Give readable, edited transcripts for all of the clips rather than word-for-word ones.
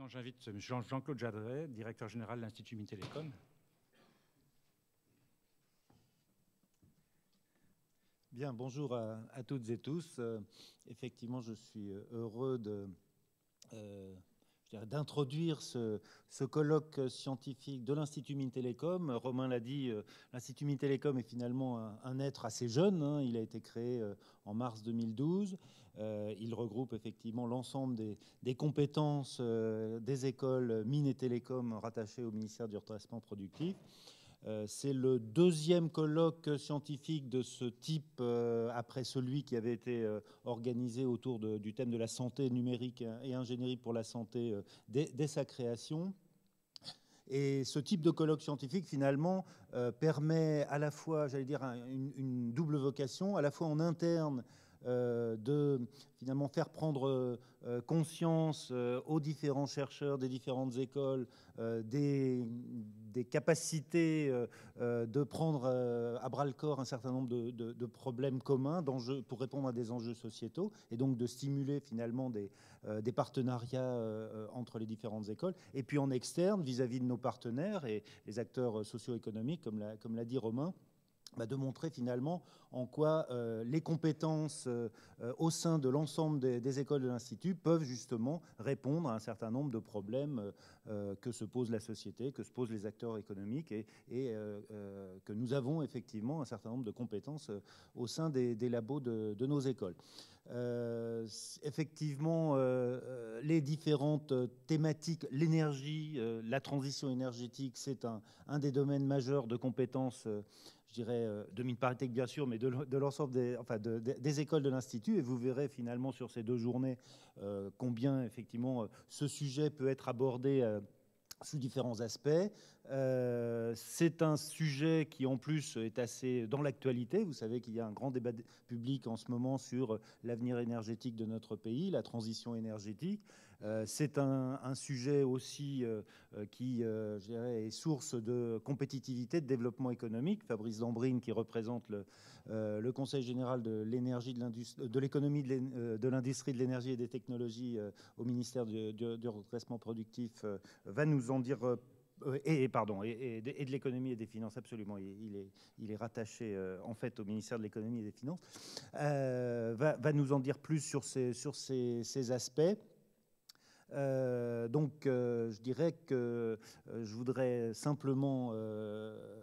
Maintenant, j'invite Jean-Claude Jadret, directeur général de l'Institut Mines-Télécom. Bien, bonjour à toutes et tous. Effectivement, je suis heureux d'introduire ce colloque scientifique de l'Institut Mines-Télécom. Romain l'a dit, l'Institut Mines-Télécom est finalement un être assez jeune, hein. Il a été créé en mars 2012. Il regroupe effectivement l'ensemble des compétences des écoles mines et télécom rattachées au ministère du redressement productif. C'est le deuxième colloque scientifique de ce type après celui qui avait été organisé autour du thème de la santé numérique et ingénierie pour la santé dès sa création. Et ce type de colloque scientifique, finalement, permet à la fois, j'allais dire, une double vocation, à la fois en interne, de finalement faire prendre conscience aux différents chercheurs des différentes écoles des capacités de prendre à bras-le-corps un certain nombre de problèmes communs, d'enjeux pour répondre à des enjeux sociétaux, et donc de stimuler finalement des partenariats entre les différentes écoles. Et puis en externe, vis-à-vis de nos partenaires et les acteurs socio-économiques, comme l'a dit Romain, de montrer finalement en quoi les compétences au sein de l'ensemble des écoles de l'Institut peuvent justement répondre à un certain nombre de problèmes que se pose la société, que se posent les acteurs économiques et que nous avons effectivement un certain nombre de compétences au sein des labos de nos écoles. Effectivement, les différentes thématiques, l'énergie, la transition énergétique, c'est un des domaines majeurs de compétences je dirais, de Mines-Paritech bien sûr, mais de l'ensemble des écoles de l'Institut. Et vous verrez finalement sur ces 2 journées combien effectivement ce sujet peut être abordé sous différents aspects. C'est un sujet qui en plus est assez dans l'actualité. Vous savez qu'il y a un grand débat public en ce moment sur l'avenir énergétique de notre pays, la transition énergétique. C'est un sujet aussi qui, je dirais, est source de compétitivité, de développement économique. Fabrice Dambrine, qui représente le Conseil général de l'énergie, de l'économie, de l'industrie, de l'énergie et des technologies au ministère du redressement productif, va nous en dire et de l'économie et des finances, absolument. Il est rattaché en fait au ministère de l'économie et des finances. Va nous en dire plus sur ces aspects. Donc, je dirais que je voudrais simplement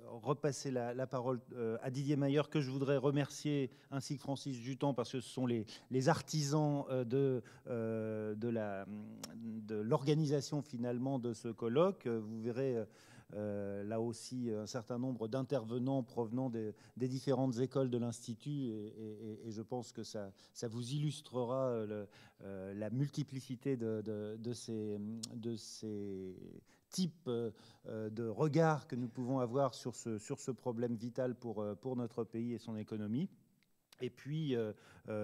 repasser la parole à Didier Mayer, que je voudrais remercier, ainsi que Francis Jutan, parce que ce sont les artisans de l'organisation finalement de ce colloque. Vous verrez là aussi un certain nombre d'intervenants provenant des différentes écoles de l'Institut et je pense que ça vous illustrera la multiplicité de ces types de regards que nous pouvons avoir sur ce problème vital pour notre pays et son économie. Et puis,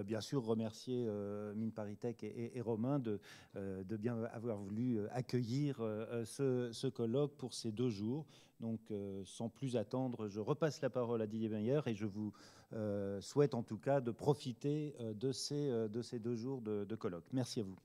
bien sûr, remercier Mines-Paritech et Romain de bien avoir voulu accueillir ce colloque pour ces 2 jours. Donc, sans plus attendre, je repasse la parole à Didier Mayer et je vous souhaite en tout cas de profiter de ces 2 jours de colloque. Merci à vous.